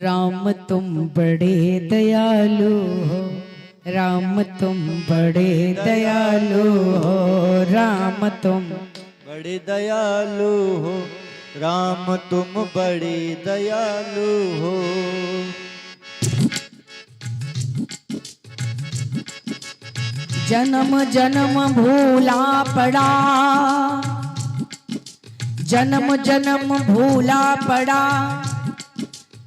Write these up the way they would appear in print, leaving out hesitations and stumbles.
राम तुम बड़े दयालु हो, राम तुम बड़े दयालु हो, राम तुम बड़े दयालु हो, राम तुम बड़े दयालु हो। जन्म जन्म भूला पड़ा, जन्म जन्म भूला पड़ा,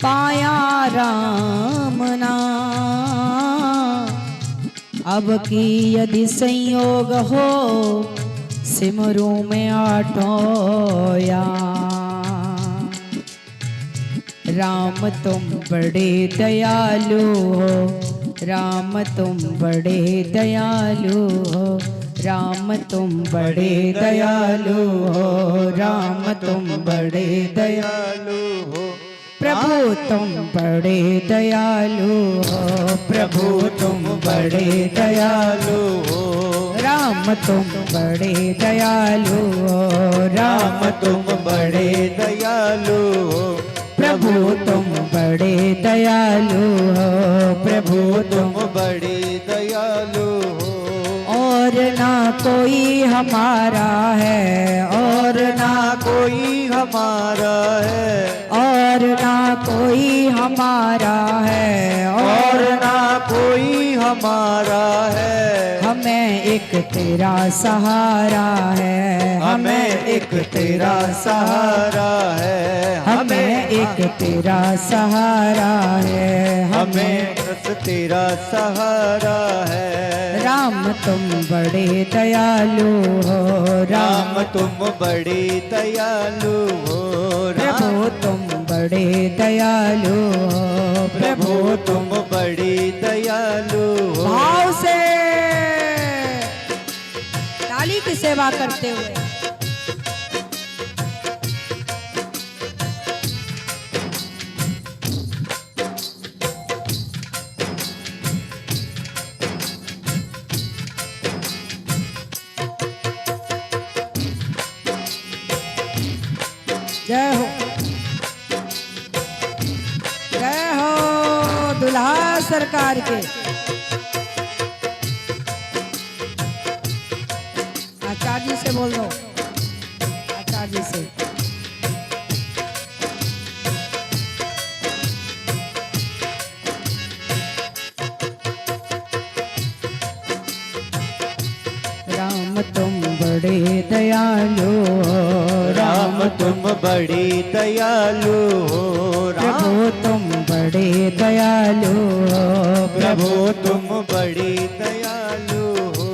पाया राम नाम। अब की यदि संयोग हो, सिमरू में आठों याम। राम तुम बड़े दयालु हो, राम तुम बड़े दयालु हो, राम तुम बड़े दयालु हो, राम तुम बड़े दयालु हो। प्रभु तुम बड़े दयालु हो, प्रभु तुम बड़े दयालु हो, राम तुम बड़े दयालु हो, राम तुम बड़े दयालु हो। प्रभु तुम बड़े दयालु हो, प्रभु तुम बड़े दयालु हो। और ना कोई हमारा है, और ना कोई हमारा है, और ना कोई हमारा है, और ना कोई हमारा है। हमें एक तेरा सहारा है, हमें एक तेरा सहारा है, हमें एक तेरा सहारा है, हमें बस तेरा सहारा है। राम तुम बड़े दयालु हो, राम तुम बड़े दयालु हो, प्रभु तुम बड़े दयालु हो, प्रभु तुम बड़े दयालु हो। भाव से ताली की सेवा करते हुए जय हो, जय हो दुल्हा सरकार के। आचार्य जी से बोल दो, आचार्य जी से। राम तुम बड़े दयालु हो, राम तुम बड़े दयालु हो, प्रभु तुम बड़े दयालु हो, प्रभु तुम बड़े दयालु हो।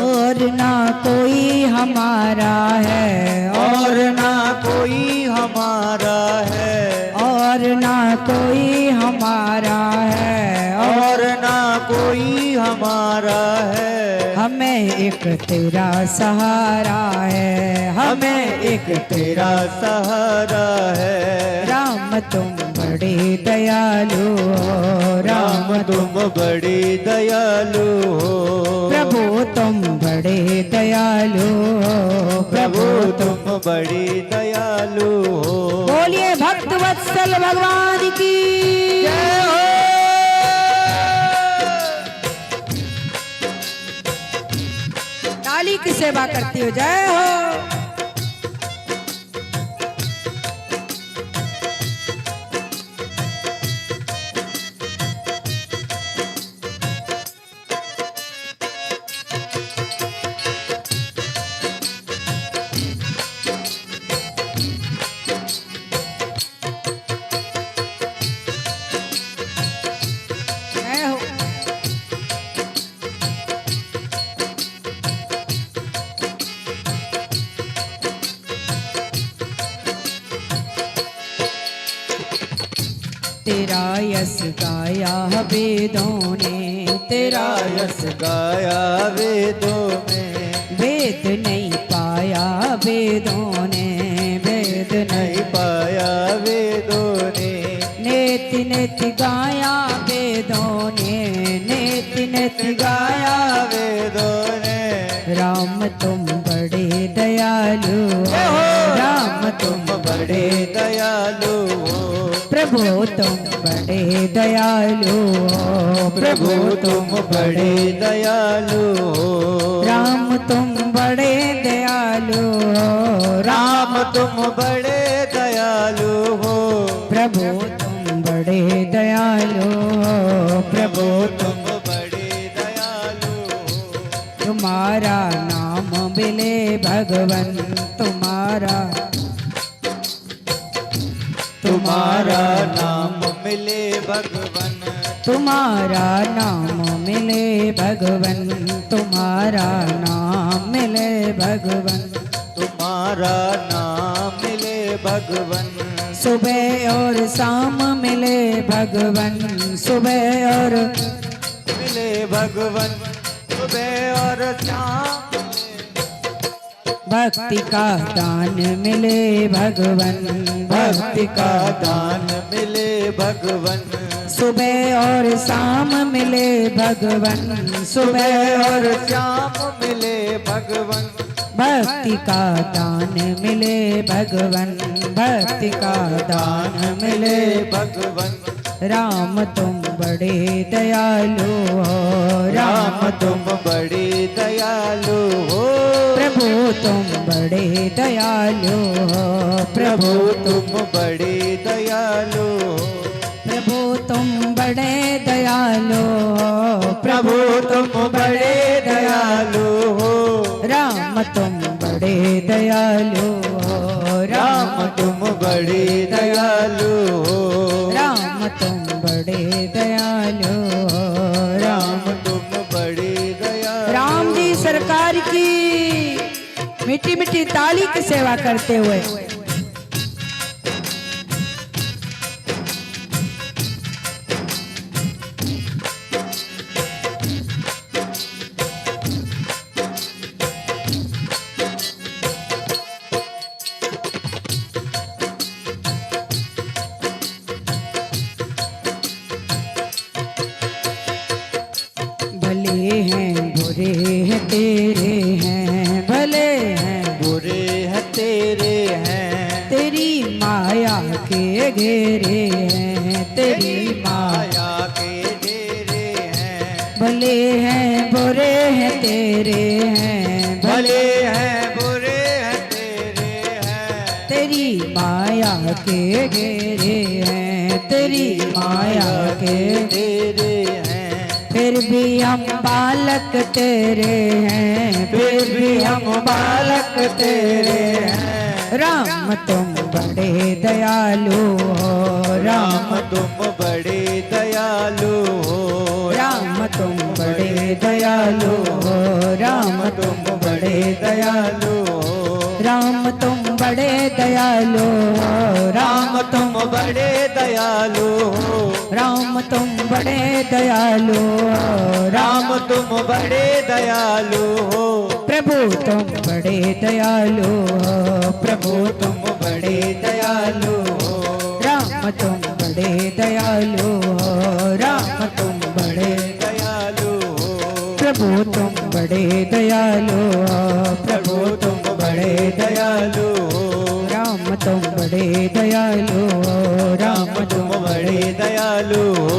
और ना कोई हमारा है, और ना कोई हमारा है, और ना कोई हमारा है, और ना कोई हमारा है। हमें एक तेरा सहारा है, हमें एक तेरा सहारा है। राम तुम बड़े दयालु हो, राम तुम बड़े दयालु हो, प्रभु तुम बड़े दयालु हो, प्रभु तुम बड़े दयालु हो। बोलिए भक्त वत्सल भगवान की जय हो। ताली की सेवा करती हो, जय हो। जय हो। तेरा यश गाया वेदों ने, तेरा यश गाया वेदों में, वेद नहीं पाया वेदों ने, वेद नहीं पाया वेदों ने। नेति नेति गाया वेदों ने, नेति नेति गाया वेदों ने। राम तुम बड़े दयालु हो, राम तुम तुम बड़े दयालु हो, प्रभु तुम बड़े दयालु हो, प्रभु तुम बड़े दयालु हो। राम तुम बड़े दयालु हो, राम तुम बड़े दयालु हो। प्रभु तुम बड़े दयालु हो, प्रभु तुम बड़े दयालु हो। तुम्हारा नाम मिले भगवन, तुम्हारा तुम्हारा नाम मिले भगवन, तुम्हारा नाम मिले भगवन, तुम्हारा नाम मिले भगवन, तुम्हारा नाम मिले भगवन। सुबह और शाम मिले भगवन, सुबह और मिले भगवन, सुबह और शाम। भक्ति का दान मिले भगवन, भक्ति का दान मिले भगवन। सुबह और शाम मिले भगवन, सुबह और शाम मिले भगवन। भक्ति का दान मिले भगवन, भक्ति का दान मिले भगवन। राम तुम बड़े दयालु हो, राम तुम बड़े दयालु हो। प्रभु तुम बड़े दयालु हो, प्रभु तुम बड़े दयालु हो। प्रभु तुम बड़े दयालु हो, प्रभु तुम बड़े दयालु हो। राम तुम बड़े दयालु हो, राम तुम बड़े दयालु हो। राम तुम बड़े दयालु हो, राम तुम बड़े दयालु। राम जी सरकार की मीठी मीठी ताली की सेवा करते हुए भले हैं बुरे हैं तेरे हैं, भले हैं बुरे हैं तेरे हैं। तेरी माया के घेरे हैं, तेरी माया माया के डेरे हैं। भले हैं बुरे हैं तेरे हैं, भले हैं बुरे हैं तेरे हैं। तेरी माया के घेरे हैं, तेरी माया के तेरे हैं। फिर भी हम बालक तेरे हैं, फिर भी हम बालक तेरे हैं। राम तुम बड़े दयालु हो, राम तुम बड़े दयालु हो। राम तुम बड़े दयालु हो, राम तुम बड़े दयालु हो। राम तुम बड़े दयालु हो, राम तुम बड़े दयालु हो। राम तुम बड़े दयालु हो, राम तुम बड़े दयालु हो। प्रभु तुम बड़े दयालु हो, प्रभु तुम बड़े दयालु हो। राम तुम बड़े दयालु हो, राम तुम बड़े दयालु हो। प्रभु तुम बड़े दयालु हो, प्रभु तुम बड़े दयालु हो। राम तुम बड़े दयालु हो, राम तुम बड़े दयालु हो।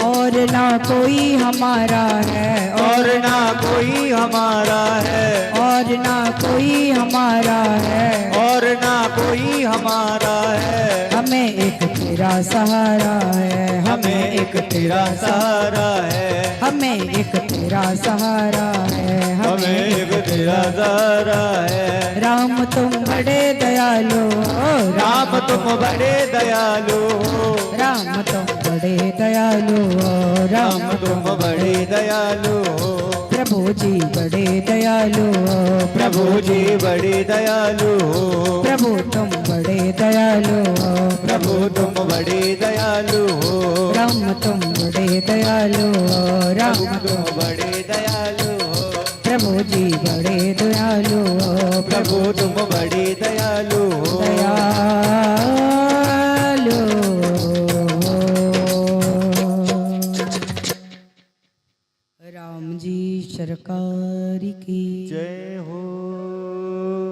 और ना कोई हमारा है, और ना कोई हमारा है। और ना कोई हमारा है, और ना कोई हमारा है। हमें एक तेरा सहारा है, हमें एक तेरा सहारा है। हमें एक तेरा सहारा है, हमें एक तेरा सहारा है। राम तुम बड़े दयालु हो, राम तुम बड़े दयालु हो। राम तुम बड़े दयालु हो, राम तुम बड़े दयालु हो। प्रभु जी बड़े दयालु हो, प्रभु जी बड़े दयालु हो। प्रभु तुम बड़े दयालु हो, प्रभु तुम बड़े दयालु हो। राम तुम बड़े दयालु हो, राम तुम बड़े दयालु हो। प्रभु जी बड़े दयालु हो, प्रभु तुम बड़े दयालु हो।